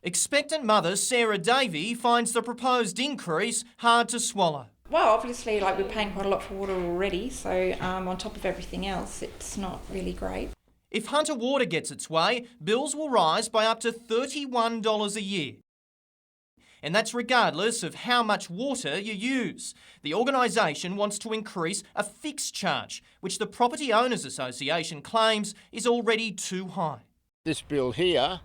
Expectant mother Sarah Davey finds the proposed increase hard to swallow. Well, obviously, we're paying quite a lot for water already, so on top of everything else, it's not really great. If Hunter Water gets its way, bills will rise by up to $31 a year. And that's regardless of how much water you use. The organisation wants to increase a fixed charge, which the Property Owners Association claims is already too high. This bill here,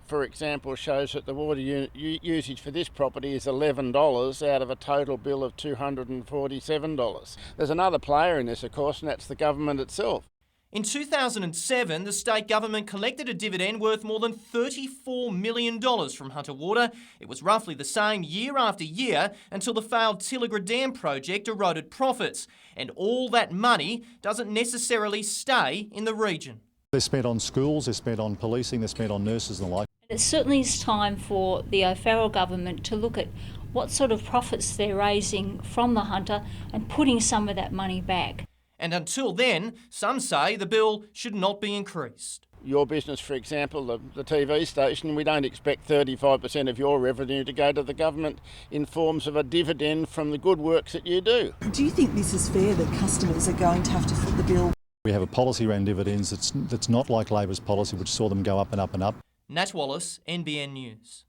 for example, shows that the water usage for this property is $11 out of a total bill of $247. There's another player in this, of course, and that's the government itself. In 2007, the state government collected a dividend worth more than $34 million from Hunter Water. It was roughly the same year after year until the failed Tilligra Dam project eroded profits. And all that money doesn't necessarily stay in the region. They're spent on schools, they're spent on policing, they're spent on nurses and the like. It certainly is time for the O'Farrell government to look at what sort of profits they're raising from the Hunter and putting some of that money back. And until then, some say the bill should not be increased. Your business, for example, the TV station, we don't expect 35% of your revenue to go to the government in forms of a dividend from the good works that you do. Do you think this is fair that customers are going to have to foot the bill? We have a policy around dividends that's not like Labor's policy, which saw them go up and up and up. Nat Wallace, NBN News.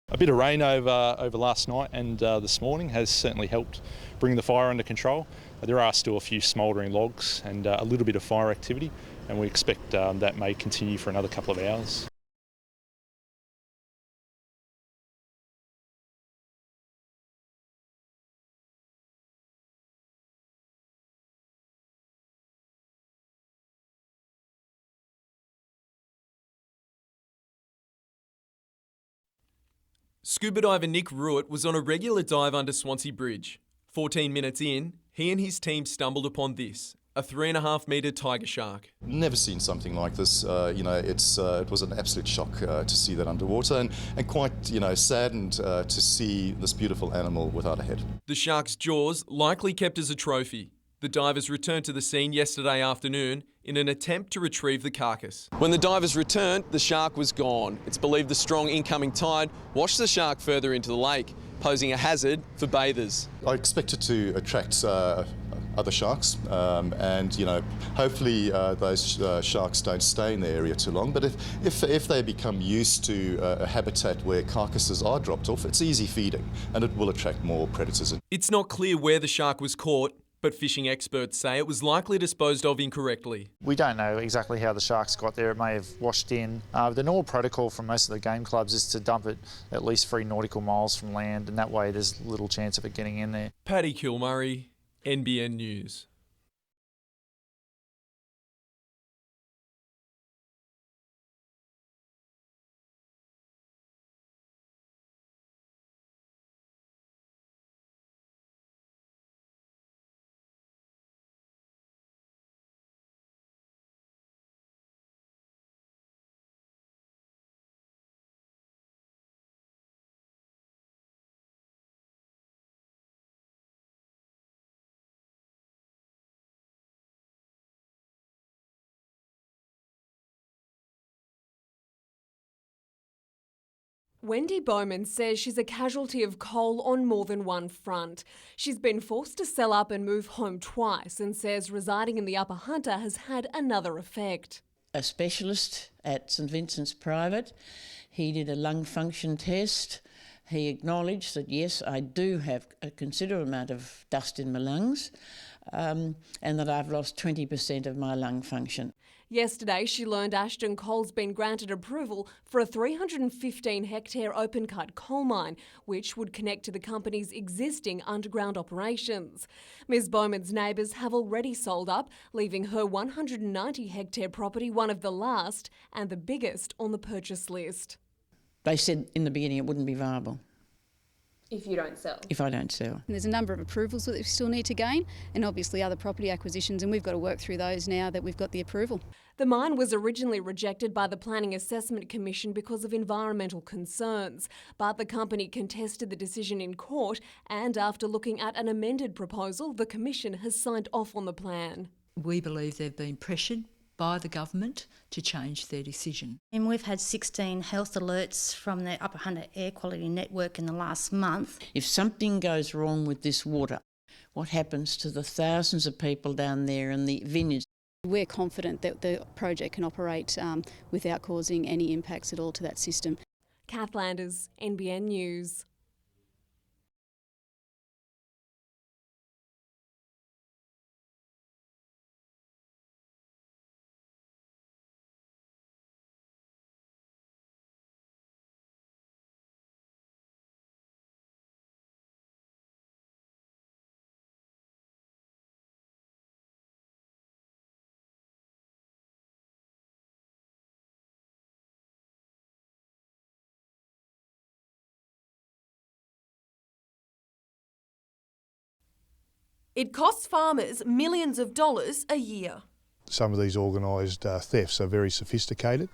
A bit of rain over last night and this morning has certainly helped bring the fire under control. There are still a few smouldering logs and a little bit of fire activity, and we expect that may continue for another couple of hours. Scuba diver Nick Ruitt was on a regular dive under Swansea Bridge. 14 minutes in, he and his team stumbled upon this, a 3.5 metre tiger shark. Never seen something like this. It was an absolute shock to see that underwater and quite, saddened to see this beautiful animal without a head. The shark's jaws likely kept as a trophy. The divers returned to the scene yesterday afternoon in an attempt to retrieve the carcass. When the divers returned, the shark was gone. It's believed the strong incoming tide washed the shark further into the lake, posing a hazard for bathers. I expect it to attract other sharks and hopefully those sharks don't stay in the area too long, but if they become used to a habitat where carcasses are dropped off, it's easy feeding and it will attract more predators. It's not clear where the shark was caught, but fishing experts say it was likely disposed of incorrectly. We don't know exactly how the sharks got there. It may have washed in. The normal protocol from most of the game clubs is to dump it at least 3 nautical miles from land, and that way there's little chance of it getting in there. Paddy Kilmurray, NBN News. Wendy Bowman says she's a casualty of coal on more than one front. She's been forced to sell up and move home twice and says residing in the Upper Hunter has had another effect. A specialist at St Vincent's Private, he did a lung function test. He acknowledged that yes, I do have a considerable amount of dust in my lungs and that I've lost 20% of my lung function. Yesterday, she learned Ashton Coal's been granted approval for a 315-hectare open-cut coal mine, which would connect to the company's existing underground operations. Ms Bowman's neighbours have already sold up, leaving her 190-hectare property one of the last and the biggest on the purchase list. They said in the beginning it wouldn't be viable. If you don't sell? if I don't sell. And there's a number of approvals that we still need to gain, and obviously other property acquisitions, and we've got to work through those now that we've got the approval. The mine was originally rejected by the Planning Assessment Commission because of environmental concerns, but the company contested the decision in court, and after looking at an amended proposal, the Commission has signed off on the plan. We believe they've been pressured by the government to change their decision. And we've had 16 health alerts from the Upper Hunter Air Quality Network in the last month. If something goes wrong with this water, what happens to the thousands of people down there in the vineyards? We're confident that the project can operate without causing any impacts at all to that system. Kath Landers, NBN News. It costs farmers millions of dollars a year. Some of these organised thefts are very sophisticated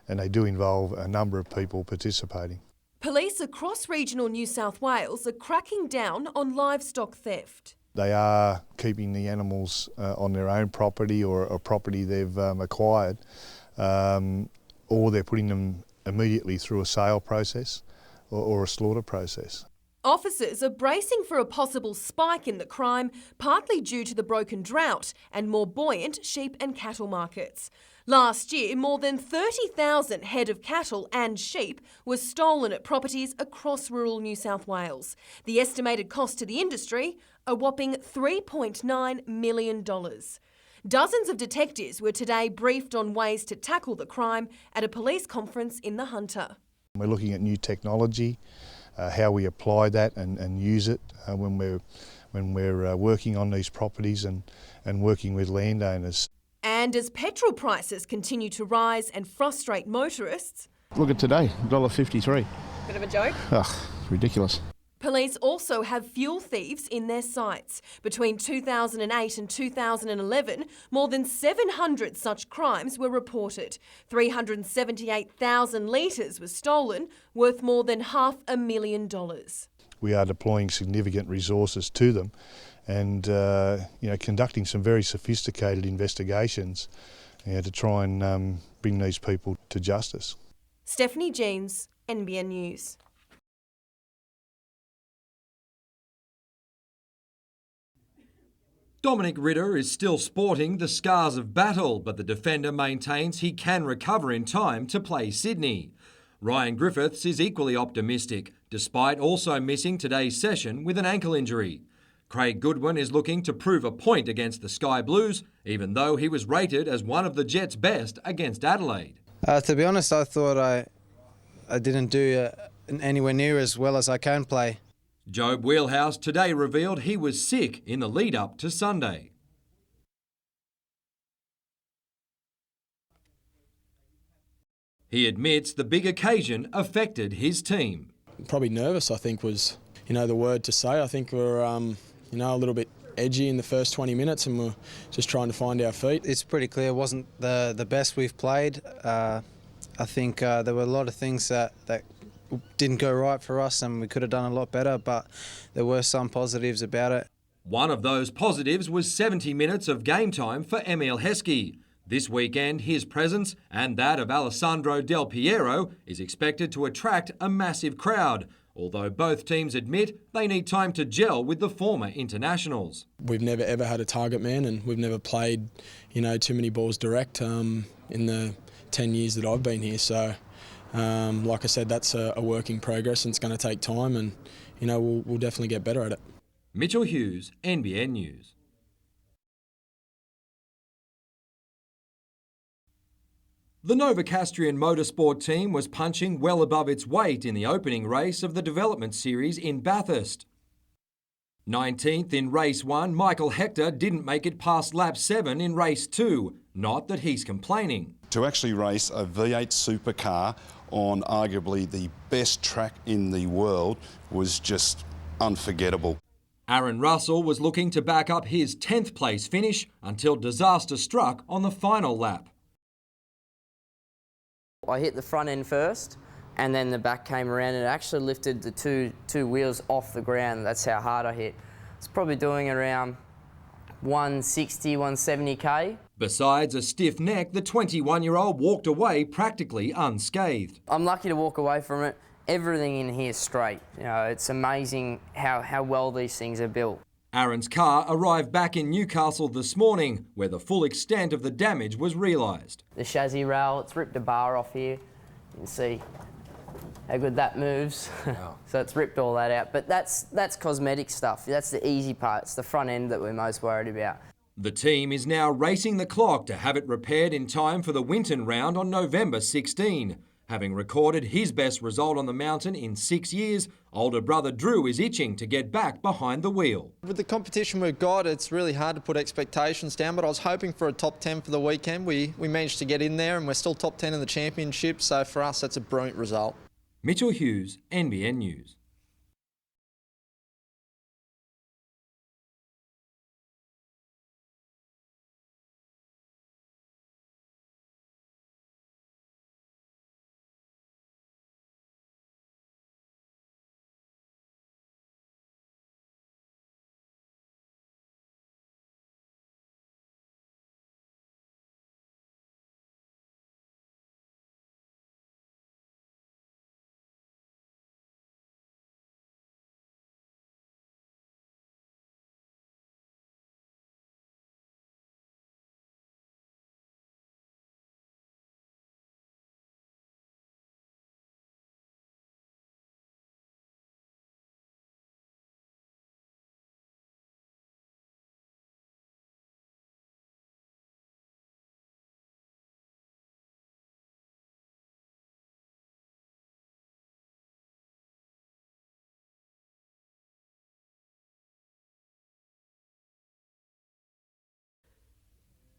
and they do involve a number of people participating. Police across regional New South Wales are cracking down on livestock theft. They are keeping the animals on their own property or a property they've acquired, or they're putting them immediately through a sale process or a slaughter process. Officers are bracing for a possible spike in the crime, partly due to the broken drought and more buoyant sheep and cattle markets. Last year, more than 30,000 head of cattle and sheep were stolen at properties across rural New South Wales. The estimated cost to the industry, a whopping $3.9 million. Dozens of detectives were today briefed on ways to tackle the crime at a police conference in the Hunter. We're looking at new technology, how we apply that and use it when we're working on these properties and working with landowners. And as petrol prices continue to rise and frustrate motorists... Look at today, $1.53. Bit of a joke? Ugh, ridiculous. Police also have fuel thieves in their sights. Between 2008 and 2011, more than 700 such crimes were reported. 378,000 litres was stolen, worth more than $500,000. We are deploying significant resources to them and conducting some very sophisticated investigations to try and bring these people to justice. Stephanie Jeans, NBN News. Dominic Ritter is still sporting the scars of battle, but the defender maintains he can recover in time to play Sydney. Ryan Griffiths is equally optimistic, despite also missing today's session with an ankle injury. Craig Goodwin is looking to prove a point against the Sky Blues, even though he was rated as one of the Jets' best against Adelaide. To be honest, I thought I didn't do anywhere near as well as I can play. Job Wheelhouse today revealed he was sick in the lead-up to Sunday. He admits the big occasion affected his team. Probably nervous, I think, was the word to say. I think we're a little bit edgy in the first 20 minutes and we're just trying to find our feet. It's pretty clear it wasn't the best we've played. I think there were a lot of things that didn't go right for us and we could have done a lot better, but there were some positives about it. One of those positives was 70 minutes of game time for Emile Heskey. This weekend, his presence and that of Alessandro Del Piero is expected to attract a massive crowd, although both teams admit they need time to gel with the former internationals. We've never ever had a target man and we've never played, too many balls direct in the 10 years that I've been here, so like I said, that's a work in progress and it's going to take time and, we'll definitely get better at it. Mitchell Hughes, NBN News. The Novocastrian motorsport team was punching well above its weight in the opening race of the development series in Bathurst. 19th in race 1, Michael Hector didn't make it past lap 7 in race 2. Not that he's complaining. To actually race a V8 supercar on arguably the best track in the world was just unforgettable. Aaron Russell was looking to back up his 10th place finish until disaster struck on the final lap. I hit the front end first and then the back came around and it actually lifted the two wheels off the ground. That's how hard I hit. It's probably doing around 160, 170k. Besides a stiff neck, the 21-year-old walked away practically unscathed. I'm lucky to walk away from it. Everything in here is straight. You know, it's amazing how well these things are built. Aaron's car arrived back in Newcastle this morning, where the full extent of the damage was realised. The chassis rail, it's ripped a bar off here. You can see how good that moves. Wow. So it's ripped all that out. But that's cosmetic stuff. That's the easy part. It's the front end that we're most worried about. The team is now racing the clock to have it repaired in time for the Winton round on November 16. Having recorded his best result on the mountain in 6 years, older brother Drew is itching to get back behind the wheel. With the competition we've got, it's really hard to put expectations down, but I was hoping for a top 10 for the weekend. We managed to get in there and we're still top 10 in the championship, so for us that's a brilliant result. Mitchell Hughes, NBN News.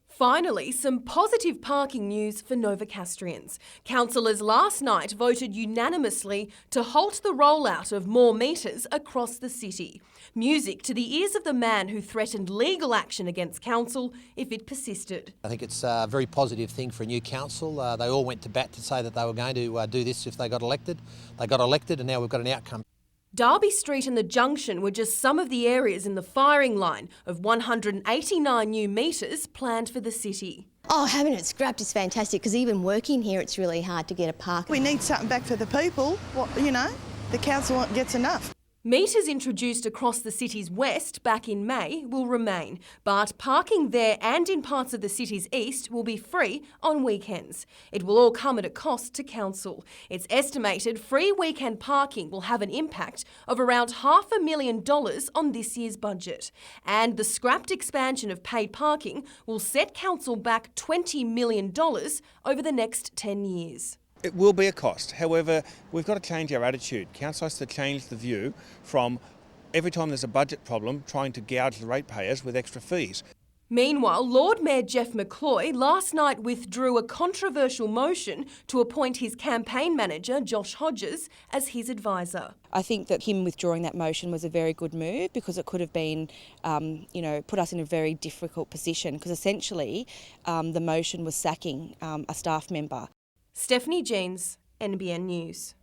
Finally, some positive parking news for Novocastrians. Councillors last night voted unanimously to halt the rollout of more meters across the city. Music to the ears of the man who threatened legal action against council if it persisted. I think it's a very positive thing for a new council. They all went to bat to say that they were going to do this if they got elected. They got elected and now we've got an outcome. Derby Street and the Junction were just some of the areas in the firing line of 189 new metres planned for the city. Oh, having it scrapped is fantastic because even working here it's really hard to get a park. We need something back for the people. Well, you know, the council gets enough. Meters introduced across the city's west back in May will remain, but parking there and in parts of the city's east will be free on weekends. It will all come at a cost to council. It's estimated free weekend parking will have an impact of around $500,000 on this year's budget. And the scrapped expansion of paid parking will set council back $20 million over the next 10 years. It will be a cost. However, we've got to change our attitude. Council has to change the view from every time there's a budget problem trying to gouge the ratepayers with extra fees. Meanwhile, Lord Mayor Jeff McCloy last night withdrew a controversial motion to appoint his campaign manager, Josh Hodges, as his advisor. I think that him withdrawing that motion was a very good move because it could have been, put us in a very difficult position because essentially the motion was sacking a staff member. Stephanie Jeans, NBN News.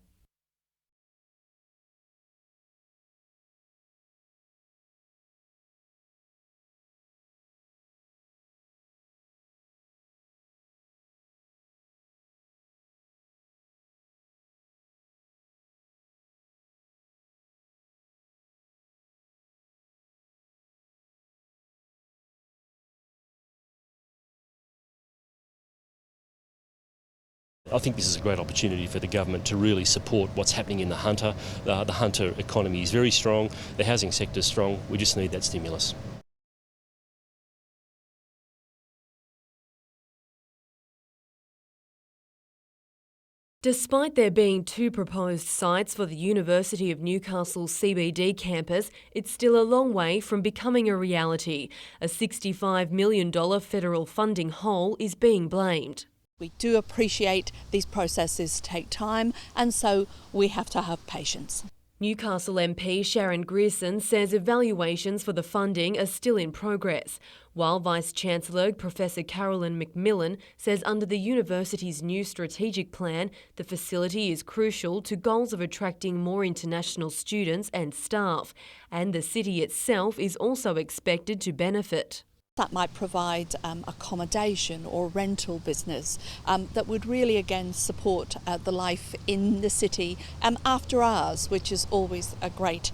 I think this is a great opportunity for the government to really support what's happening in the Hunter. The Hunter economy is very strong, the housing sector is strong, we just need that stimulus. Despite there being 2 proposed sites for the University of Newcastle CBD campus, it's still a long way from becoming a reality. A $65 million federal funding hole is being blamed. We do appreciate these processes take time, and so we have to have patience. Newcastle MP Sharon Grierson says evaluations for the funding are still in progress, while Vice-Chancellor Professor Carolyn McMillan says under the university's new strategic plan, the facility is crucial to goals of attracting more international students and staff, and the city itself is also expected to benefit. That might provide accommodation or rental business that would really again support the life in the city after hours, which is always a great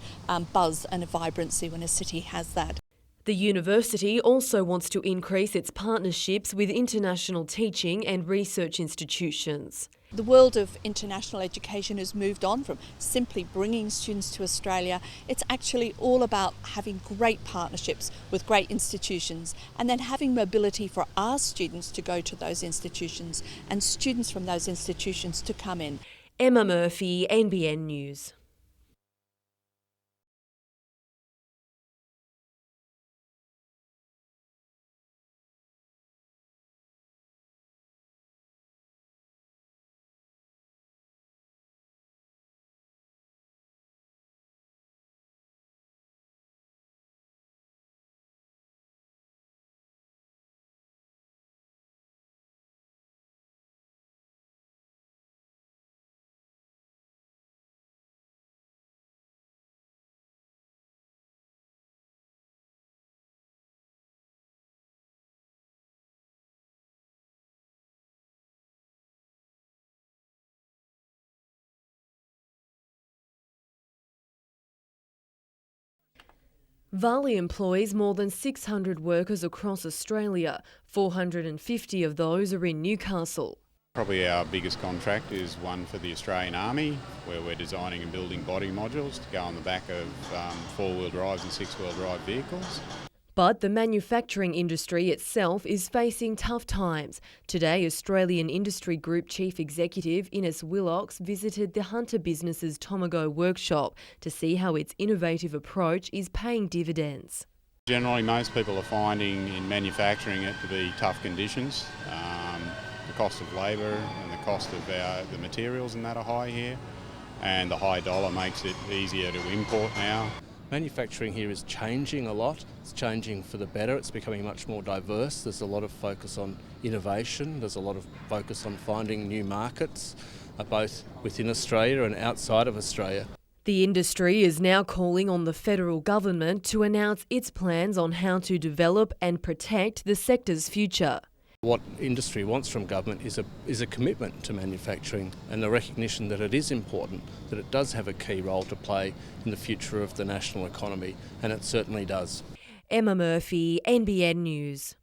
buzz and a vibrancy when a city has that. The university also wants to increase its partnerships with international teaching and research institutions. The world of international education has moved on from simply bringing students to Australia. It's actually all about having great partnerships with great institutions and then having mobility for our students to go to those institutions and students from those institutions to come in. Emma Murphy, NBN News. Varley employs more than 600 workers across Australia. 450 of those are in Newcastle. Probably our biggest contract is one for the Australian Army, where we're designing and building body modules to go on the back of four-wheel drives and six-wheel drive vehicles. But the manufacturing industry itself is facing tough times. Today, Australian Industry Group Chief Executive Innes Willocks visited the Hunter Business's Tomago workshop to see how its innovative approach is paying dividends. Generally, most people are finding in manufacturing it to be tough conditions. The cost of labour and the cost of the materials and that are high here, and the high dollar makes it easier to import now. Manufacturing here is changing a lot. It's changing for the better. It's becoming much more diverse. There's a lot of focus on innovation. There's a lot of focus on finding new markets, both within Australia and outside of Australia. The industry is now calling on the federal government to announce its plans on how to develop and protect the sector's future. What industry wants from government is a commitment to manufacturing and the recognition that it is important, that it does have a key role to play in the future of the national economy, and it certainly does. Emma Murphy, NBN News.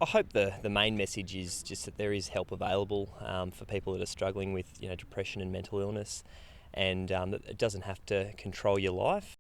I hope the main message is just that there is help available for people that are struggling with depression and mental illness, and that it doesn't have to control your life.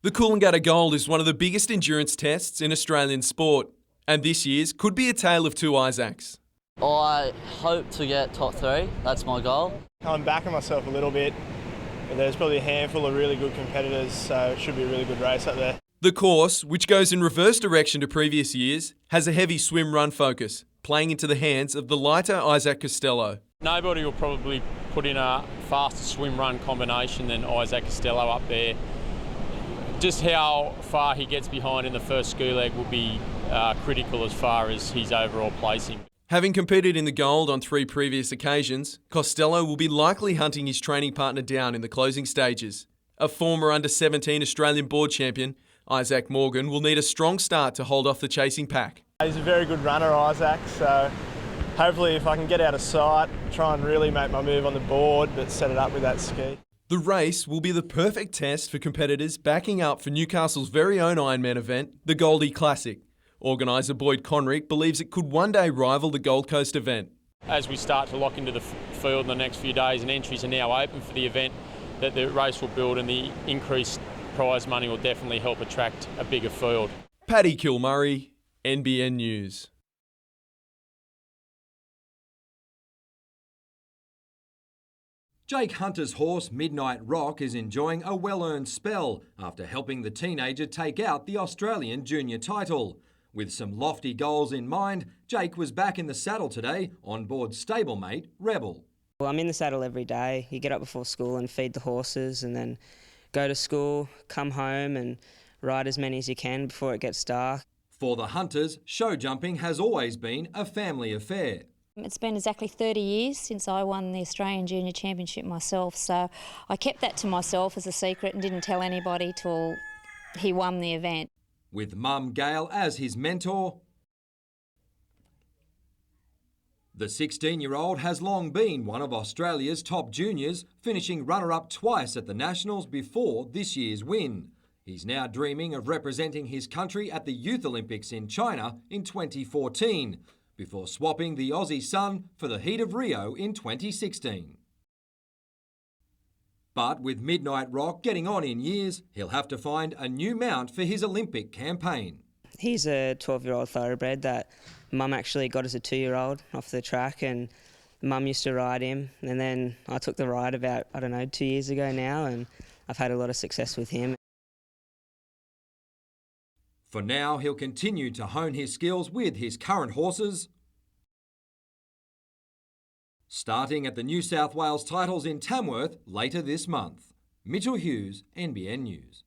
The Coolangatta Gold is one of the biggest endurance tests in Australian sport, and this year's could be a tale of two Isaacs. I hope to get top 3, that's my goal. I'm backing myself a little bit, but there's probably a handful of really good competitors, so it should be a really good race up there. The course, which goes in reverse direction to previous years, has a heavy swim-run focus, playing into the hands of the lighter Isaac Costello. Nobody will probably put in a faster swim-run combination than Isaac Costello up there. Just how far he gets behind in the first ski leg will be critical as far as his overall placing. Having competed in the gold on 3 previous occasions, Costello will be likely hunting his training partner down in the closing stages. A former under-17 Australian board champion, Isaac Morgan, will need a strong start to hold off the chasing pack. He's a very good runner, Isaac, so hopefully if I can get out of sight, try and really make my move on the board, but set it up with that ski. The race will be the perfect test for competitors backing up for Newcastle's very own Ironman event, the Goldie Classic. Organiser Boyd Conrick believes it could one day rival the Gold Coast event. As we start to lock into the field in the next few days and entries are now open for the event, that the race will build and the increased prize money will definitely help attract a bigger field. Paddy Kilmurray, NBN News. Jake Hunter's horse Midnight Rock is enjoying a well-earned spell after helping the teenager take out the Australian junior title. With some lofty goals in mind, Jake was back in the saddle today on board stablemate Rebel. Well, I'm in the saddle every day. You get up before school and feed the horses and then go to school, come home and ride as many as you can before it gets dark. For the Hunters, show jumping has always been a family affair. It's been exactly 30 years since I won the Australian Junior Championship myself, so I kept that to myself as a secret and didn't tell anybody till he won the event. With mum Gail as his mentor, the 16-year-old has long been one of Australia's top juniors, finishing runner-up twice at the Nationals before this year's win. He's now dreaming of representing his country at the Youth Olympics in China in 2014, before swapping the Aussie sun for the heat of Rio in 2016. But with Midnight Rock getting on in years, he'll have to find a new mount for his Olympic campaign. He's a 12-year-old thoroughbred that Mum actually got as a 2-year-old off the track, and Mum used to ride him, and then I took the ride about, 2 years ago now, and I've had a lot of success with him. For now, he'll continue to hone his skills with his current horses, starting at the New South Wales titles in Tamworth later this month. Mitchell Hughes, NBN News.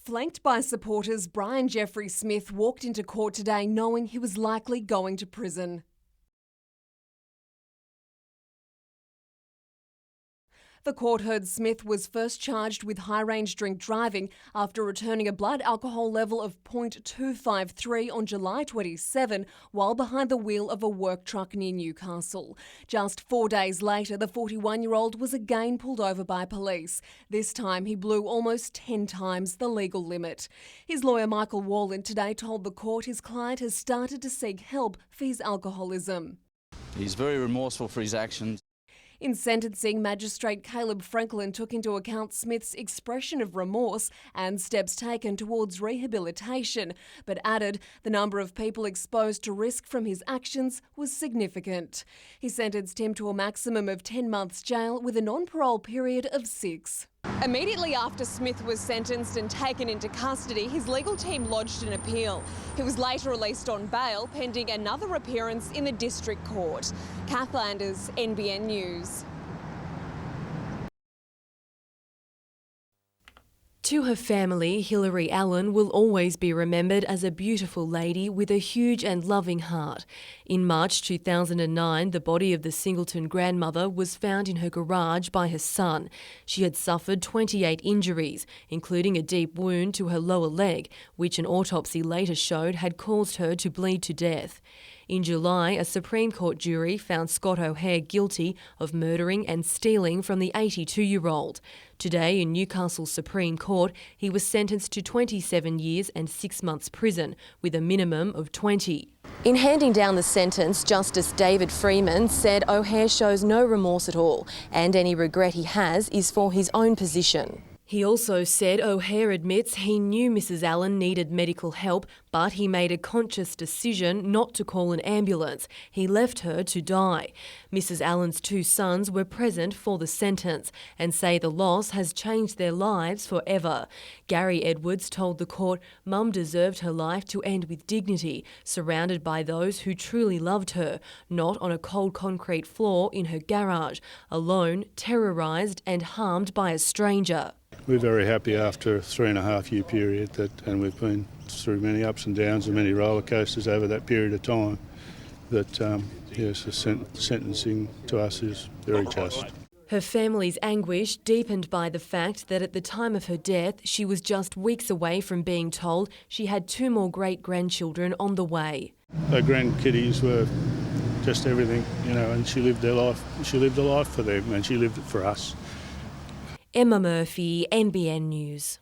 Flanked by supporters, Brian Jeffrey Smith walked into court today knowing he was likely going to prison. The court heard Smith was first charged with high-range drink driving after returning a blood alcohol level of 0.253 on July 27 while behind the wheel of a work truck near Newcastle. Just 4 days later, the 41-year-old was again pulled over by police. This time he blew almost 10 times the legal limit. His lawyer Michael Wallen today told the court his client has started to seek help for his alcoholism. He's very remorseful for his actions. In sentencing, Magistrate Caleb Franklin took into account Smith's expression of remorse and steps taken towards rehabilitation, but added the number of people exposed to risk from his actions was significant. He sentenced him to a maximum of 10 months jail with a non-parole period of 6. Immediately after Smith was sentenced and taken into custody, his legal team lodged an appeal. He was later released on bail pending another appearance in the District Court. Kath Landers, NBN News. To her family, Hilary Allen will always be remembered as a beautiful lady with a huge and loving heart. In March 2009, the body of the Singleton grandmother was found in her garage by her son. She had suffered 28 injuries, including a deep wound to her lower leg, which an autopsy later showed had caused her to bleed to death. In July, a Supreme Court jury found Scott O'Hare guilty of murdering and stealing from the 82-year-old. Today, in Newcastle Supreme Court, he was sentenced to 27 years and 6 months prison, with a minimum of 20. In handing down the sentence, Justice David Freeman said O'Hare shows no remorse at all, and any regret he has is for his own position. He also said O'Hare admits he knew Mrs Allen needed medical help, but he made a conscious decision not to call an ambulance. He left her to die. Mrs Allen's 2 sons were present for the sentence and say the loss has changed their lives forever. Gary Edwards told the court Mum deserved her life to end with dignity, surrounded by those who truly loved her, not on a cold concrete floor in her garage, alone, terrorised and harmed by a stranger. We're very happy after a 3.5-year period and we've been through many ups and downs and many roller coasters over that period of time, that yes, the sentencing to us is very just. Her family's anguish deepened by the fact that at the time of her death, she was just weeks away from being told she had 2 more great-grandchildren on the way. Her grandkiddies were just everything, and she lived their life. She lived a life for them and she lived it for us. Emma Murphy, NBN News.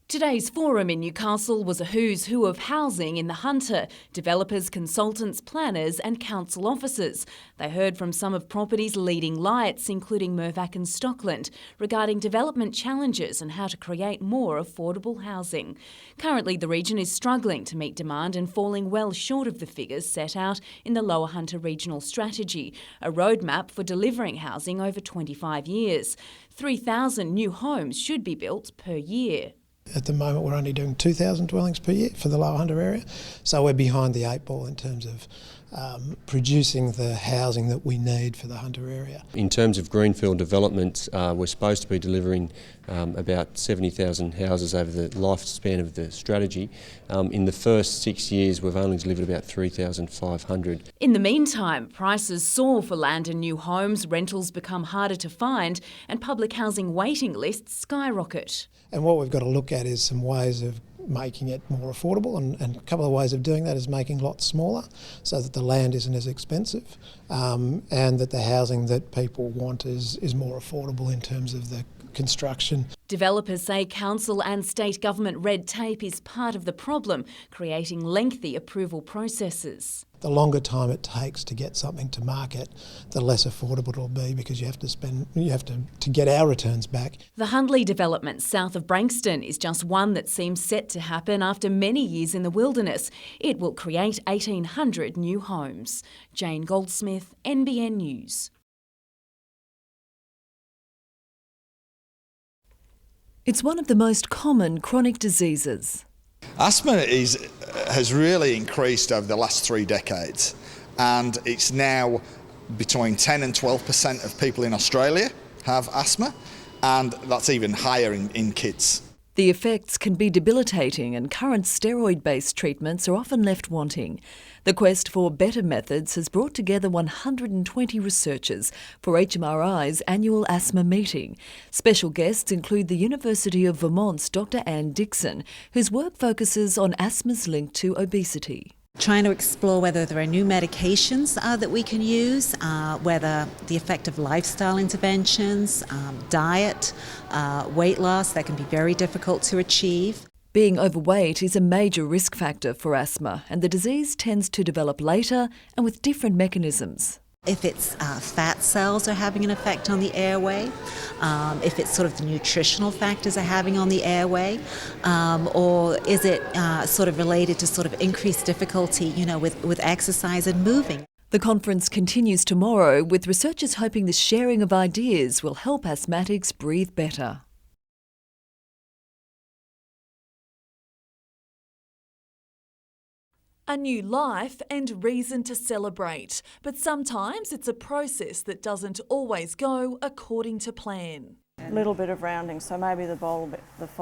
Today's forum in Newcastle was a who's who of housing in the Hunter, developers, consultants, planners and council officers. They heard from some of property's leading lights, including Mirvac and Stockland, regarding development challenges and how to create more affordable housing. Currently, the region is struggling to meet demand and falling well short of the figures set out in the Lower Hunter Regional Strategy, a roadmap for delivering housing over 25 years. 3,000 new homes should be built per year. At the moment we're only doing 2,000 dwellings per year for the Lower Hunter area, so we're behind the 8 ball in terms of producing the housing that we need for the Hunter area. In terms of greenfield development, we're supposed to be delivering about 70,000 houses over the lifespan of the strategy. In the first 6 years we've only delivered about 3,500. In the meantime, prices soar for land and new homes, rentals become harder to find and public housing waiting lists skyrocket. And what we've got to look at is some ways of making it more affordable, and a couple of ways of doing that is making lots smaller so that the land isn't as expensive, and that the housing that people want is more affordable in terms of the construction. Developers say council and state government red tape is part of the problem, creating lengthy approval processes. The longer time it takes to get something to market, the less affordable it'll be, because you have to get our returns back. The Hundley development south of Brankston is just one that seems set to happen after many years in the wilderness. It will create 1,800 new homes. Jane Goldsmith, NBN News. It's one of the most common chronic diseases. Asthma has really increased over the last 3 decades, and it's now between 10 and 12% of people in Australia have asthma, and that's even higher in kids. The effects can be debilitating and current steroid-based treatments are often left wanting. The quest for better methods has brought together 120 researchers for HMRI's annual asthma meeting. Special guests include the University of Vermont's Dr. Anne Dixon, whose work focuses on asthma's link to obesity. Trying to explore whether there are new medications that we can use, whether the effect of lifestyle interventions, diet, weight loss, that can be very difficult to achieve. Being overweight is a major risk factor for asthma, and the disease tends to develop later and with different mechanisms. If it's fat cells are having an effect on the airway, if it's sort of the nutritional factors are having on the airway, or is it sort of related to sort of increased difficulty, with exercise and moving. The conference continues tomorrow, with researchers hoping the sharing of ideas will help asthmatics breathe better. A new life and reason to celebrate, but sometimes it's a process that doesn't always go according to plan. A little bit of rounding, so maybe the foal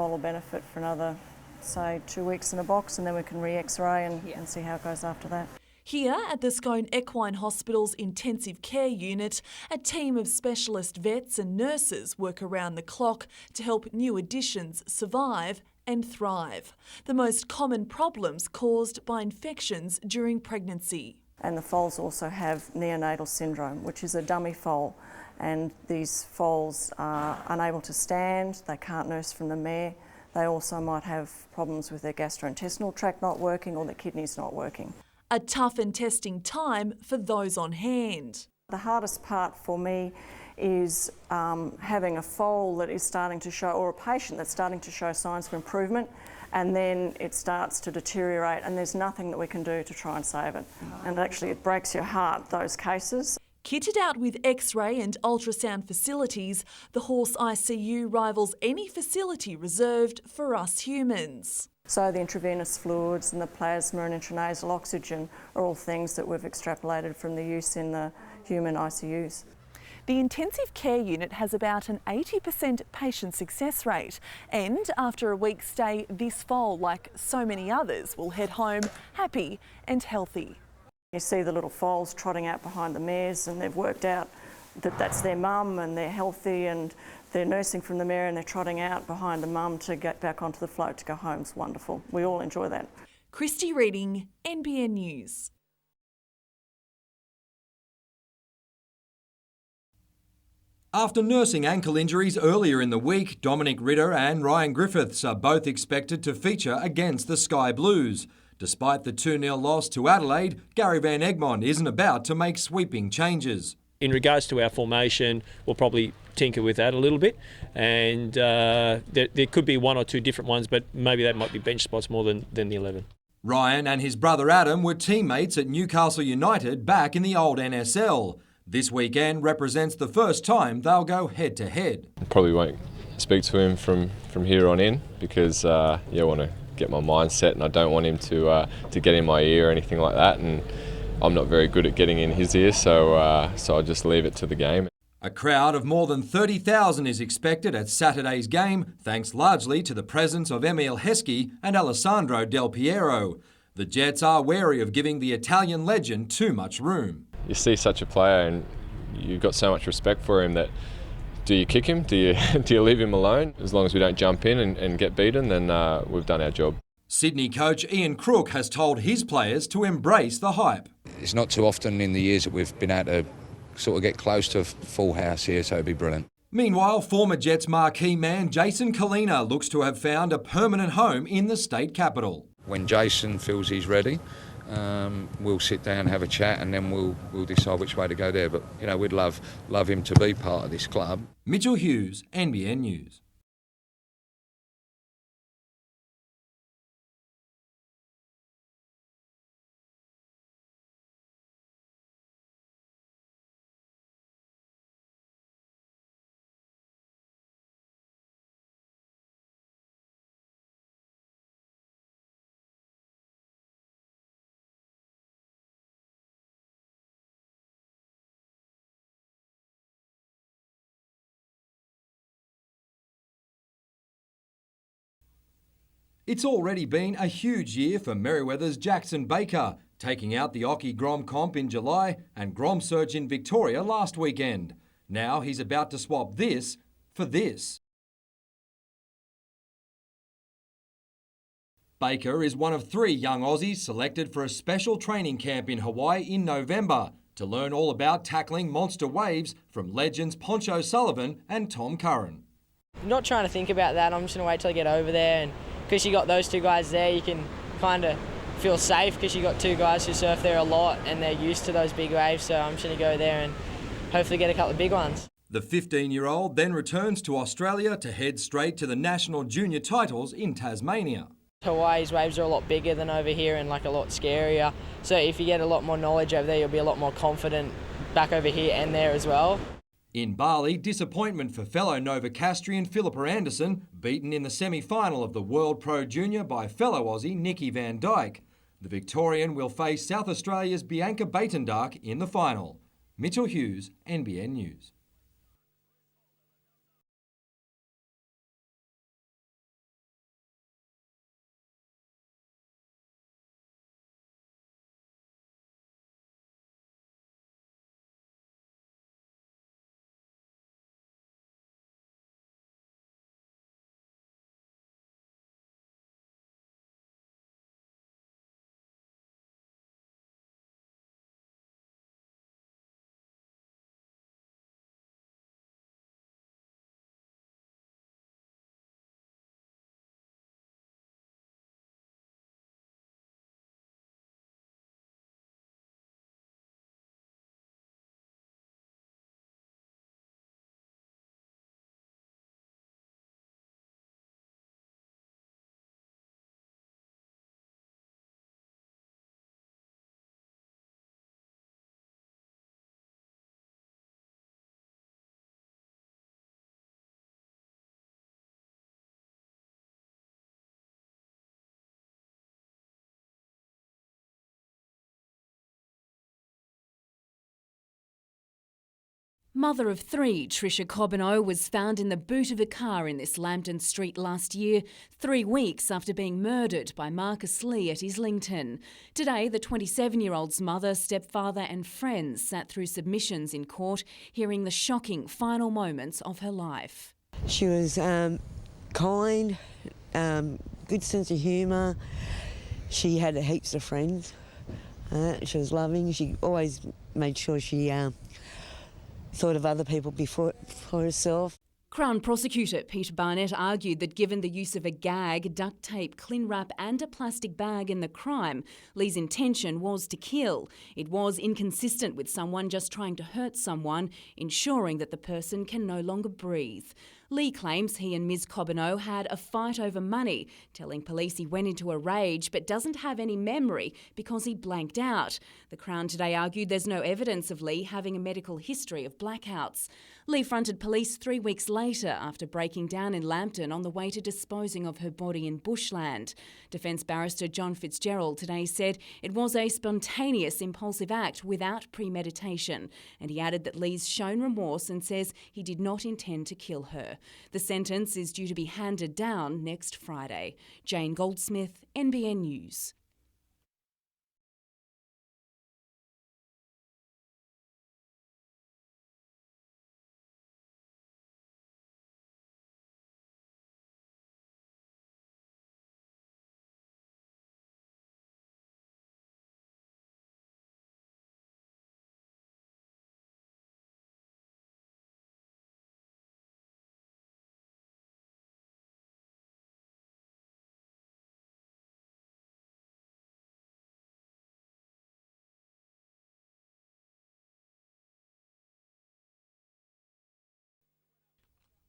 will benefit for another, say, 2 weeks in a box, and then we can re-X-ray and see how it goes after that. Here at the Scone Equine Hospital's intensive care unit, a team of specialist vets and nurses work around the clock to help new additions survive and thrive. The most common problems caused by infections during pregnancy. And the foals also have neonatal syndrome, which is a dummy foal, and these foals are unable to stand, they can't nurse from the mare. They also might have problems with their gastrointestinal tract not working or their kidneys not working. A tough and testing time for those on hand. The hardest part for me is having a foal that is starting to show, or a patient that's starting to show signs for improvement, and then it starts to deteriorate and there's nothing that we can do to try and save it. And actually it breaks your heart, those cases. Kitted out with X-ray and ultrasound facilities, the horse ICU rivals any facility reserved for us humans. So the intravenous fluids and the plasma and intranasal oxygen are all things that we've extrapolated from the use in the human ICUs. The intensive care unit has about an 80% patient success rate, and after a week's stay, this foal, like so many others, will head home happy and healthy. You see the little foals trotting out behind the mares, and they've worked out that that's their mum and they're healthy and they're nursing from the mare and they're trotting out behind the mum to get back onto the float to go home. It's wonderful. We all enjoy that. Christy Reading, NBN News. After nursing ankle injuries earlier in the week, Dominic Ritter and Ryan Griffiths are both expected to feature against the Sky Blues. Despite the 2-0 loss to Adelaide, Gary Van Egmond isn't about to make sweeping changes. In regards to our formation, we'll probably tinker with that a little bit, and there could be one or two different ones, but maybe that might be bench spots more than the 11. Ryan and his brother Adam were teammates at Newcastle United back in the old NSL. This weekend represents the first time they'll go head-to-head. Probably won't speak to him from here on in because I want to get my mind set, and I don't want him to get in my ear or anything like that. And I'm not very good at getting in his ear, so I'll just leave it to the game. A crowd of more than 30,000 is expected at Saturday's game, thanks largely to the presence of Emile Heskey and Alessandro Del Piero. The Jets are wary of giving the Italian legend too much room. You see such a player and you've got so much respect for him that do you kick him? Do you leave him alone? As long as we don't jump in and get beaten, then we've done our job. Sydney coach Ian Crook has told his players to embrace the hype. It's not too often in the years that we've been able to sort of get close to a full house here, so it'd be brilliant. Meanwhile, former Jets marquee man Jason Kalina looks to have found a permanent home in the state capital. When Jason feels he's ready, we'll sit down, have a chat, and then we'll decide which way to go there. But we'd love him to be part of this club. Mitchell Hughes, NBN News. It's already been a huge year for Merewether's Jackson Baker, taking out the Occy Grom Comp in July and Grom Search in Victoria last weekend. Now he's about to swap this for this. Baker is one of 3 young Aussies selected for a special training camp in Hawaii in November to learn all about tackling monster waves from legends Poncho Sullivan and Tom Curran. I'm not trying to think about that. I'm just going to wait till I get over there, and because you got those 2 guys there, you can kind of feel safe because you got 2 guys who surf there a lot and they're used to those big waves. So I'm just going to go there and hopefully get a couple of big ones. The 15-year-old then returns to Australia to head straight to the national junior titles in Tasmania. Hawaii's waves are a lot bigger than over here and like a lot scarier. So if you get a lot more knowledge over there, you'll be a lot more confident back over here and there as well. In Bali, disappointment for fellow Novocastrian Philippa Anderson, beaten in the semi-final of the World Pro Junior by fellow Aussie Nikki Van Dyke. The Victorian will face South Australia's Bianca Batendark in the final. Mitchell Hughes, NBN News. Mother of 3, Tricia Cobbino was found in the boot of a car in this Lambton Street last year, 3 weeks after being murdered by Marcus Lee at Islington. Today, the 27-year-old's mother, stepfather and friends sat through submissions in court, hearing the shocking final moments of her life. She was kind, good sense of humour. She had heaps of friends. She was loving. She always made sure she thought of other people before herself. Crown Prosecutor Peter Barnett argued that given the use of a gag, duct tape, cling wrap and a plastic bag in the crime, Lee's intention was to kill. It was inconsistent with someone just trying to hurt someone, ensuring that the person can no longer breathe. Lee claims he and Ms Cobbino had a fight over money, telling police he went into a rage but doesn't have any memory because he blanked out. The Crown today argued there's no evidence of Lee having a medical history of blackouts. Lee fronted police 3 weeks later after breaking down in Lambton on the way to disposing of her body in bushland. Defence barrister John Fitzgerald today said it was a spontaneous, impulsive act without premeditation, and he added that Lee's shown remorse and says he did not intend to kill her. The sentence is due to be handed down next Friday. Jane Goldsmith, NBN News.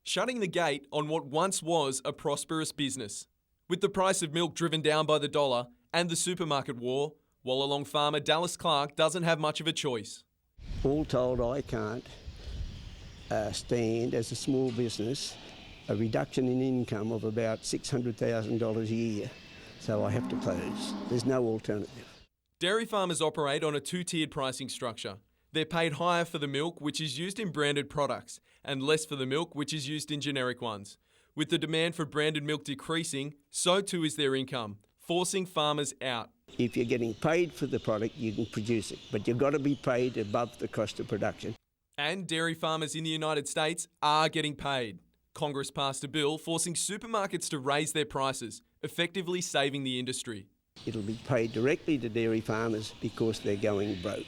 Shutting the gate on what once was a prosperous business. With the price of milk driven down by the dollar and the supermarket war, Wallalong farmer Dallas Clark doesn't have much of a choice. All told, I can't stand, as a small business, a reduction in income of about $600,000 a year, so I have to close. There's no alternative. Dairy farmers operate on a 2-tiered pricing structure. They're paid higher for the milk, which is used in branded products, and less for the milk, which is used in generic ones. With the demand for branded milk decreasing, so too is their income, forcing farmers out. If you're getting paid for the product, you can produce it, but you've got to be paid above the cost of production. And dairy farmers in the United States are getting paid. Congress passed a bill forcing supermarkets to raise their prices, effectively saving the industry. It'll be paid directly to dairy farmers because they're going broke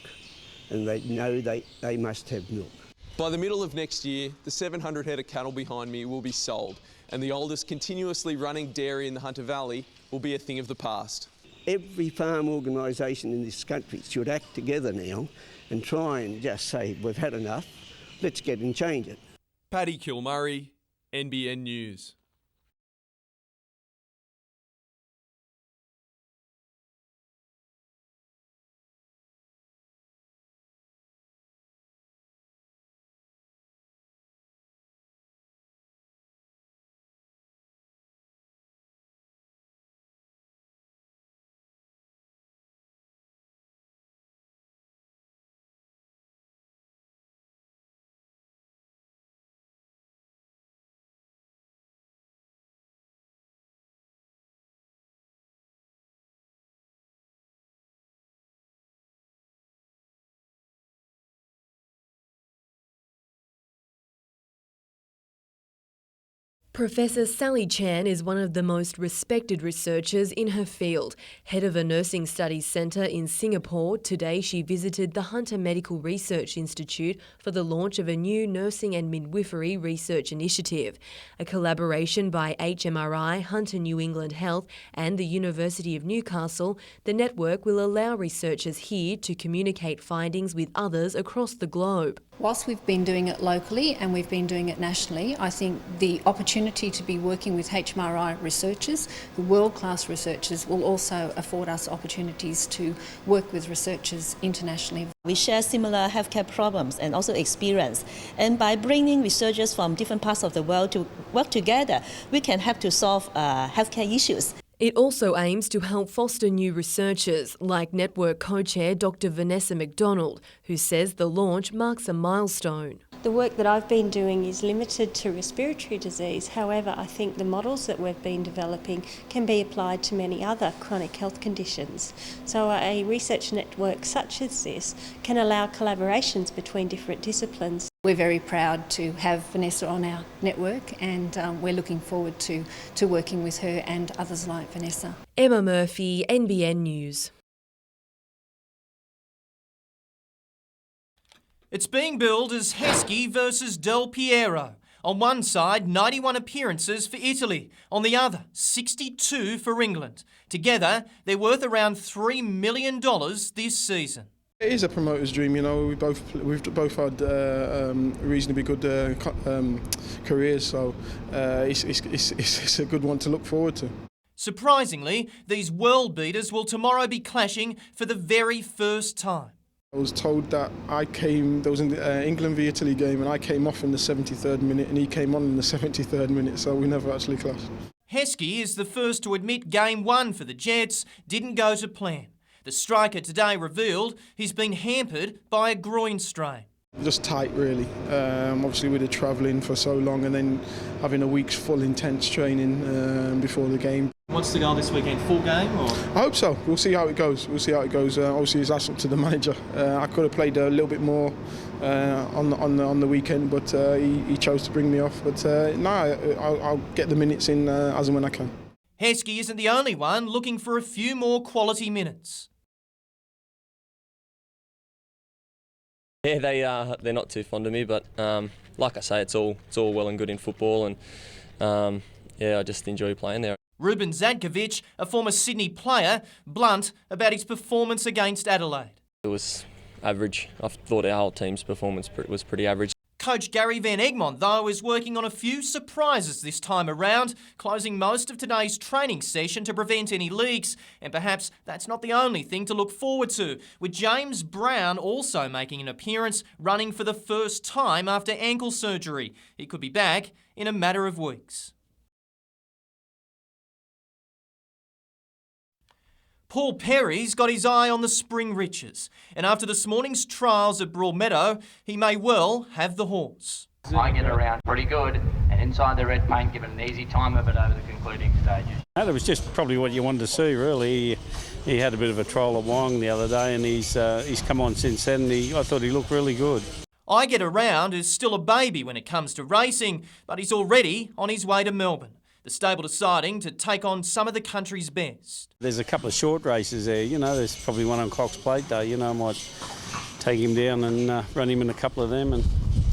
and they know they must have milk. By the middle of next year, the 700 head of cattle behind me will be sold, and the oldest continuously running dairy in the Hunter Valley will be a thing of the past. Every farm organisation in this country should act together now and try and just say, we've had enough, let's get and change it. Paddy Kilmurray, NBN News. Professor Sally Chan is one of the most respected researchers in her field. Head of a nursing studies centre in Singapore, today she visited the Hunter Medical Research Institute for the launch of a new nursing and midwifery research initiative. A collaboration by HMRI, Hunter New England Health and the University of Newcastle, the network will allow researchers here to communicate findings with others across the globe. Whilst we've been doing it locally and we've been doing it nationally, I think the opportunity to be working with HMRI researchers, the world-class researchers, will also afford us opportunities to work with researchers internationally. We share similar healthcare problems and also experience, and by bringing researchers from different parts of the world to work together, we can help to solve healthcare issues. It also aims to help foster new researchers, like network co-chair Dr. Vanessa McDonald, who says the launch marks a milestone. The work that I've been doing is limited to respiratory disease. However, I think the models that we've been developing can be applied to many other chronic health conditions. So a research network such as this can allow collaborations between different disciplines. We're very proud to have Vanessa on our network, and we're looking forward to working with her and others like Vanessa. Emma Murphy, NBN News. It's being billed as Heskey versus Del Piero. On one side, 91 appearances for Italy. On the other, 62 for England. Together, they're worth around $3 million this season. It is a promoter's dream, you know. We've both had reasonably good careers, so it's a good one to look forward to. Surprisingly, these world beaters will tomorrow be clashing for the very first time. I was told that there was an England v Italy game, and I came off in the 73rd minute and he came on in the 73rd minute, so we never actually clashed. Heskey is the first to admit Game 1 for the Jets didn't go to plan. The striker today revealed he's been hampered by a groin strain. Just tight, really. Obviously with the travelling for so long and then having a week's full intense training before the game. Wants to go this weekend, full game or? I hope so. We'll see how it goes. Obviously, that's up to the manager. I could have played a little bit more on the weekend, but he chose to bring me off. But I'll get the minutes in as and when I can. Heskey isn't the only one looking for a few more quality minutes. Yeah, they're not too fond of me, but like I say, it's all well and good in football, and I just enjoy playing there. Ruben Zadkovic, a former Sydney player, blunt about his performance against Adelaide. It was average. I thought our whole team's performance was pretty average. Coach Gary Van Egmond, though, is working on a few surprises this time around, closing most of today's training session to prevent any leaks. And perhaps that's not the only thing to look forward to, with James Brown also making an appearance, running for the first time after ankle surgery. He could be back in a matter of weeks. Paul Perry's got his eye on the spring riches, and after this morning's trials at Broadmeadow, he may well have the horse. I get around pretty good, and inside the red paint, given an easy time of it over the concluding stages. That was just probably what you wanted to see, really. He had a bit of a troll at Wyong the other day, and he's come on since then, and I thought he looked really good. I Get Around is still a baby when it comes to racing, but he's already on his way to Melbourne. The stable deciding to take on some of the country's best. There's a couple of short races there, there's probably one on Cox Plate Day, I might take him down and run him in a couple of them and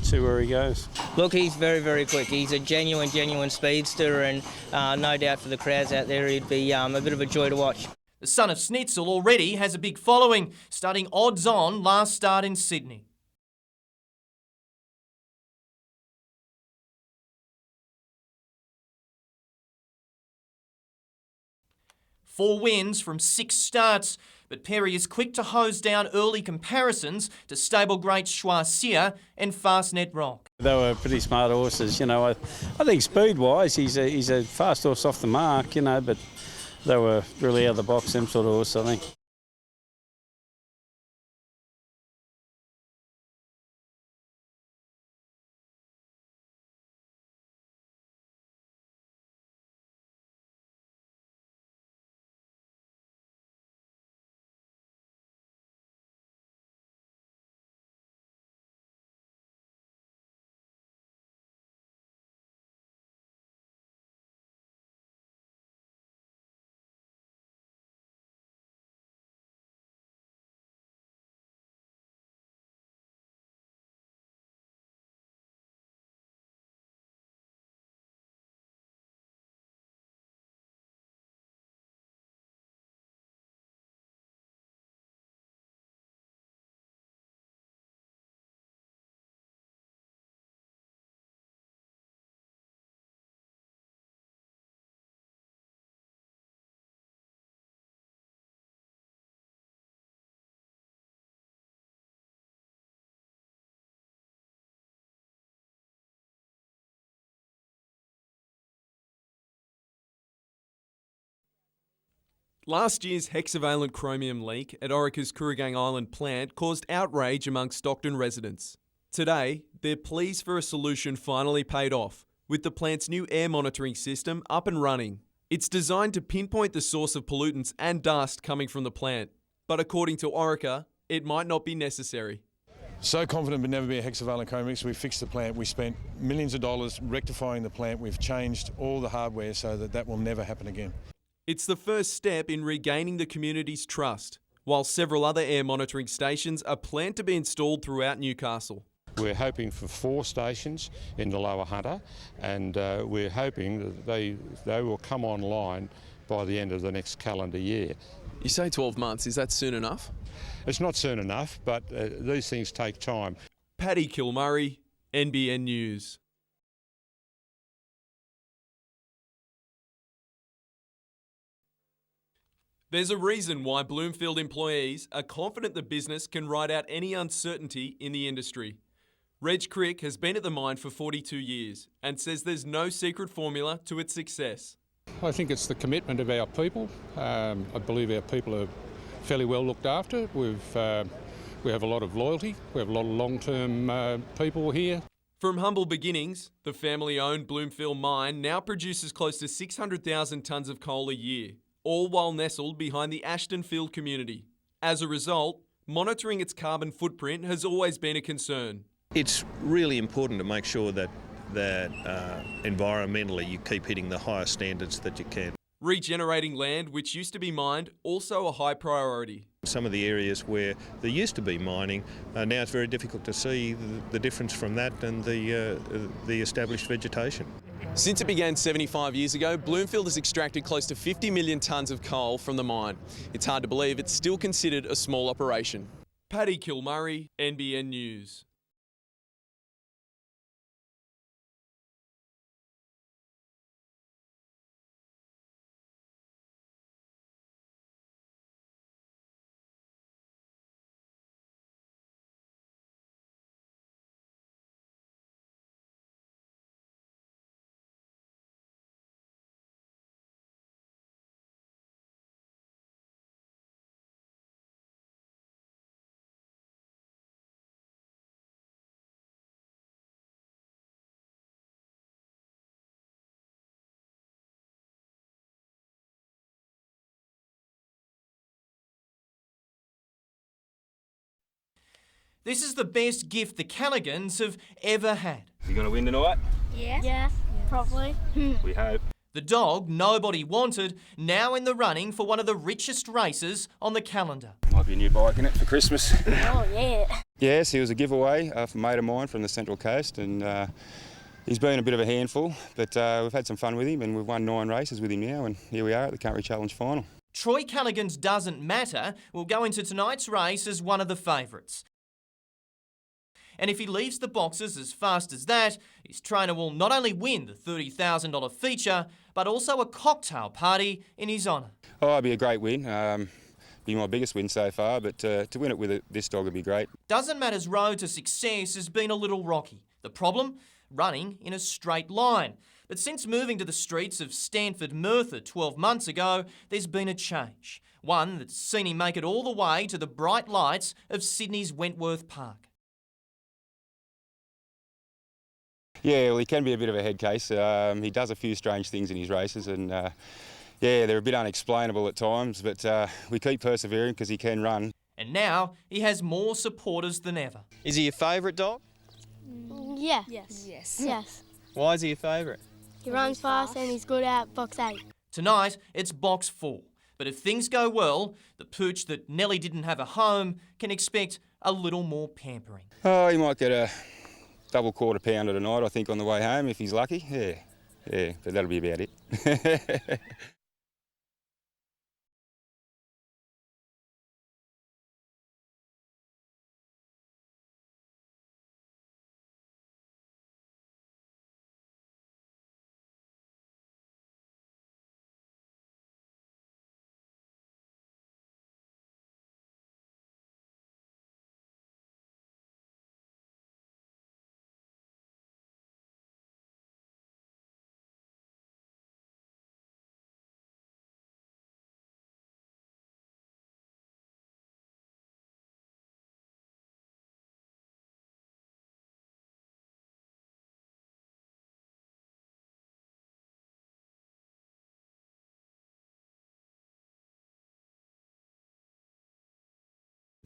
see where he goes. Look, he's very, very quick. He's a genuine speedster, and no doubt for the crowds out there he'd be a bit of a joy to watch. The son of Schnitzel already has a big following, starting odds on last start in Sydney. Four wins from 6 starts, but Perry is quick to hose down early comparisons to stable greats Schwarzier and Fastnet Rock. They were pretty smart horses, I think speed-wise he's a fast horse off the mark, but they were really out of the box, them sort of horse, I think. Last year's hexavalent chromium leak at Orica's Kooragang Island plant caused outrage among Stockton residents. Today, they're pleased for a solution finally paid off, with the plant's new air monitoring system up and running. It's designed to pinpoint the source of pollutants and dust coming from the plant, but according to Orica, it might not be necessary. So confident would never be a hexavalent chromium leak, so we fixed the plant. We spent millions of dollars rectifying the plant. We've changed all the hardware so that will never happen again. It's the first step in regaining the community's trust, while several other air monitoring stations are planned to be installed throughout Newcastle. We're hoping for 4 stations in the Lower Hunter, and we're hoping that they will come online by the end of the next calendar year. You say 12 months, is that soon enough? It's not soon enough, but these things take time. Paddy Kilmurray, NBN News. There's a reason why Bloomfield employees are confident the business can ride out any uncertainty in the industry. Reg Crick has been at the mine for 42 years and says there's no secret formula to its success. I think it's the commitment of our people. I believe our people are fairly well looked after. We have a lot of loyalty. We have a lot of long-term people here. From humble beginnings, the family-owned Bloomfield mine now produces close to 600,000 tonnes of coal a year, all while nestled behind the Ashton Field community. As a result, monitoring its carbon footprint has always been a concern. It's really important to make sure that environmentally you keep hitting the highest standards that you can. Regenerating land, which used to be mined, also a high priority. Some of the areas where there used to be mining, now it's very difficult to see the difference from that and the established vegetation. Since it began 75 years ago, Bloomfield has extracted close to 50 million tonnes of coal from the mine. It's hard to believe it's still considered a small operation. Paddy Kilmurray, NBN News. This is the best gift the Callagans have ever had. You going to win tonight? Yeah. Yeah, probably. We hope. The dog nobody wanted, now in the running for one of the richest races on the calendar. Might be a new bike in it for Christmas. Oh, yeah. Yes, he was a giveaway from a mate of mine from the Central Coast, and he's been a bit of a handful, but we've had some fun with him, and we've won 9 races with him now, and here we are at the Country Challenge final. Troy Callaghan's Doesn't Matter will go into tonight's race as one of the favourites. And if he leaves the boxes as fast as that, his trainer will not only win the $30,000 feature, but also a cocktail party in his honour. Oh, it'd be a great win. Be my biggest win so far, but to win it with this dog would be great. Doesn't Matter's road to success has been a little rocky. The problem? Running in a straight line. But since moving to the streets of Stanford Merthyr 12 months ago, there's been a change. One that's seen him make it all the way to the bright lights of Sydney's Wentworth Park. Yeah, well, he can be a bit of a head case. He does a few strange things in his races, and yeah, they're a bit unexplainable at times, but we keep persevering because he can run. And now he has more supporters than ever. Is he your favourite dog? Yeah. Yes. Yes. Why is he your favourite? He runs fast and he's good at box 8. Tonight, it's box 4. But if things go well, the pooch that Nellie didn't have a home can expect a little more pampering. Oh, he might get a double quarter pounder tonight, I think, on the way home if he's lucky. Yeah, but that'll be about it.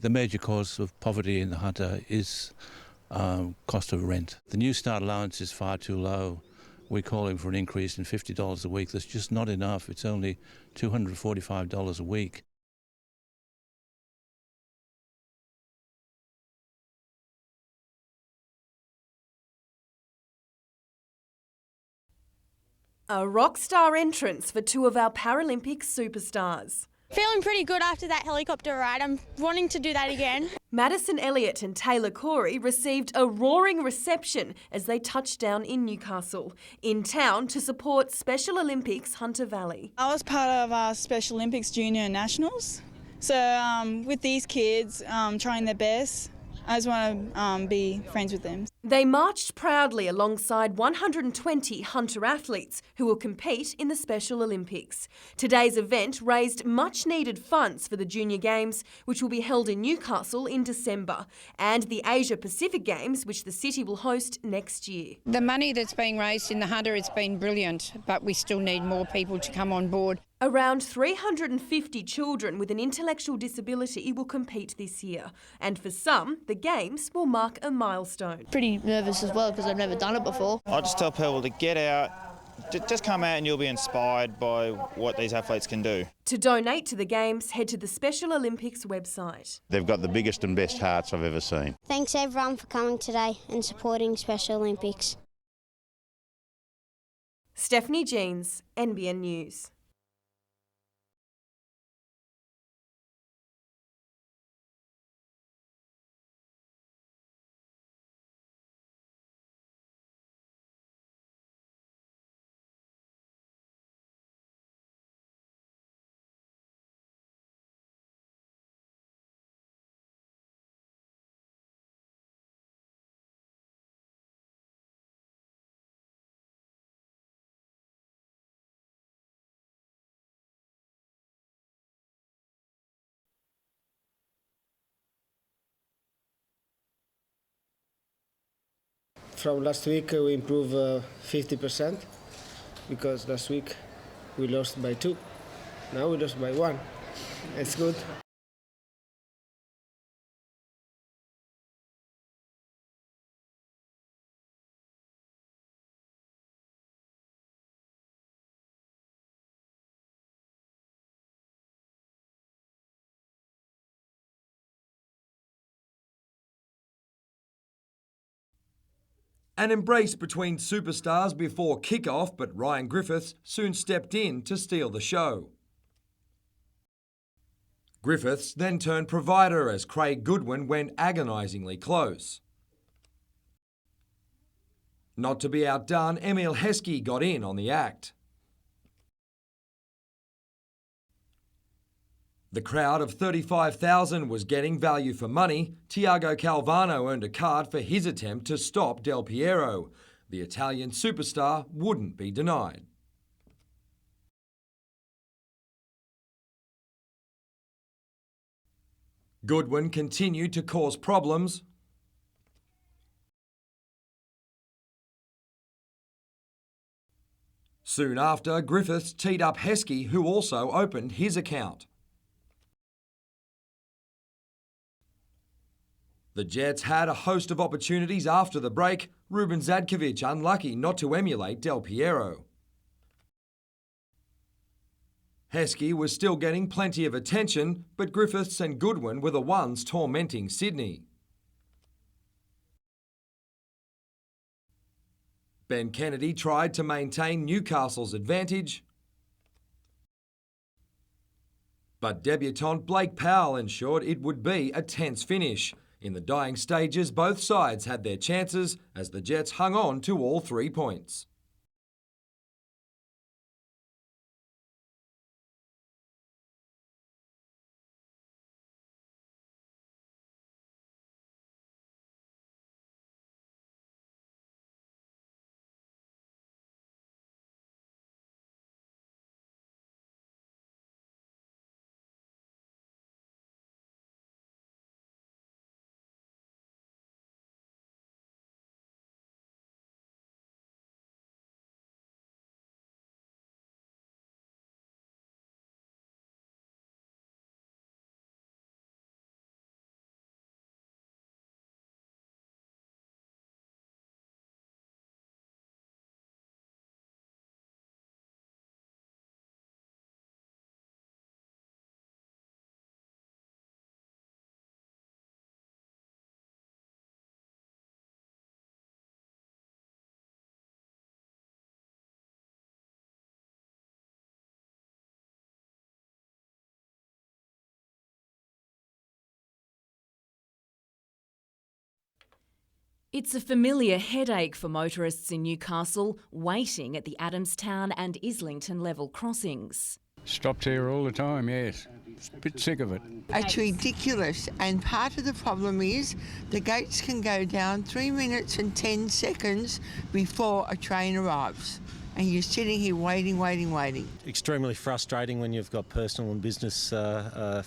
The major cause of poverty in the Hunter is cost of rent. The New Start allowance is far too low. We're calling for an increase in $50 a week. That's just not enough. It's only $245 a week. A rock star entrance for 2 of our Paralympic superstars. Feeling pretty good after that helicopter ride. I'm wanting to do that again. Madison Elliott and Taylor Corey received a roaring reception as they touched down in Newcastle, in town to support Special Olympics Hunter Valley. I was part of Special Olympics Junior Nationals. So with these kids trying their best, I just want to be friends with them. They marched proudly alongside 120 Hunter athletes who will compete in the Special Olympics. Today's event raised much-needed funds for the Junior Games, which will be held in Newcastle in December, and the Asia Pacific Games, which the city will host next year. The money that's being raised in the Hunter has been brilliant, but we still need more people to come on board. Around 350 children with an intellectual disability will compete this year, and for some, the Games will mark a milestone. Pretty nervous as well because I've never done it before. I just tell people to get out, just come out and you'll be inspired by what these athletes can do. To donate to the Games, head to the Special Olympics website. They've got the biggest and best hearts I've ever seen. Thanks everyone for coming today and supporting Special Olympics. Stephanie Jeans, NBN News. From last week we improved 50% because last week we lost by 2. Now we lost by 1. It's good. An embrace between superstars before kick-off, but Ryan Griffiths soon stepped in to steal the show. Griffiths then turned provider as Craig Goodwin went agonisingly close. Not to be outdone, Emil Heskey got in on the act. The crowd of 35,000 was getting value for money. Tiago Calvano earned a card for his attempt to stop Del Piero. The Italian superstar wouldn't be denied. Goodwin continued to cause problems. Soon after, Griffiths teed up Heskey, who also opened his account. The Jets had a host of opportunities after the break. Ruben Zadkovic unlucky not to emulate Del Piero. Heskey was still getting plenty of attention, but Griffiths and Goodwin were the ones tormenting Sydney. Ben Kennedy tried to maintain Newcastle's advantage, but debutant Blake Powell ensured it would be a tense finish. In the dying stages, both sides had their chances as the Jets hung on to all 3 points. It's a familiar headache for motorists in Newcastle waiting at the Adamstown and Islington level crossings. Stopped here all the time, yes. A bit sick of it. It's ridiculous, and part of the problem is the gates can go down 3 minutes and 10 seconds before a train arrives. And you're sitting here waiting. Extremely frustrating when you've got personal and business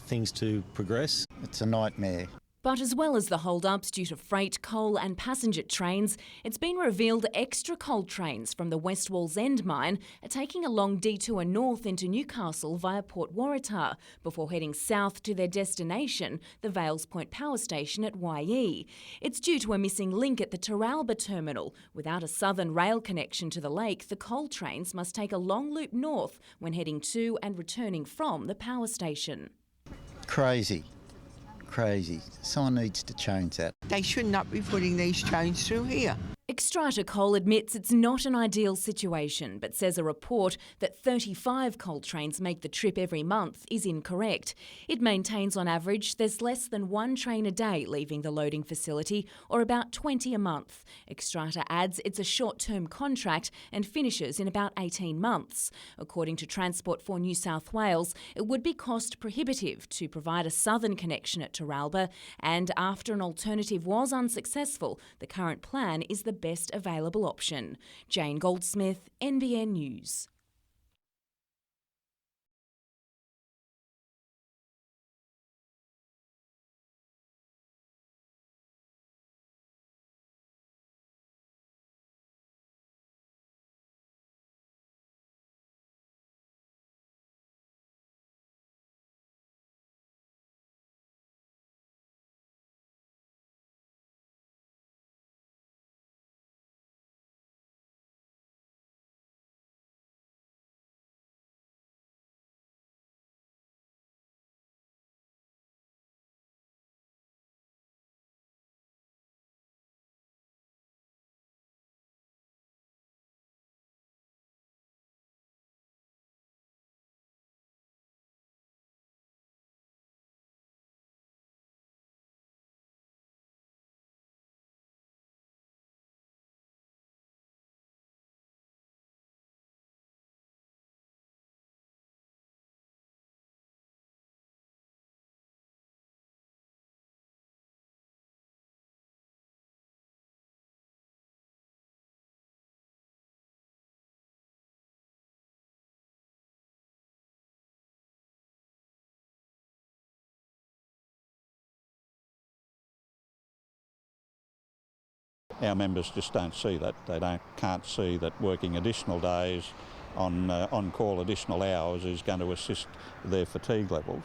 things to progress. It's a nightmare. But as well as the hold-ups due to freight, coal and passenger trains, it's been revealed extra coal trains from the West Wallsend mine are taking a long detour north into Newcastle via Port Waratah before heading south to their destination, the Vales Point Power Station at YE. It's due to a missing link at the Terralba terminal. Without a southern rail connection to the lake, the coal trains must take a long loop north when heading to and returning from the power station. Crazy. Someone needs to change that. They should not be putting these trains through here. Xstrata Coal admits it's not an ideal situation, but says a report that 35 coal trains make the trip every month is incorrect. It maintains on average there's less than 1 train a day leaving the loading facility, or about 20 a month. Xstrata adds it's a short-term contract and finishes in about 18 months. According to Transport for New South Wales, it would be cost prohibitive to provide a southern connection at Terralba, and after an alternative was unsuccessful, the current plan is the best available option. Jane Goldsmith, NBN News. Our members just don't see that. They can't see that working additional days on call additional hours is going to assist their fatigue levels.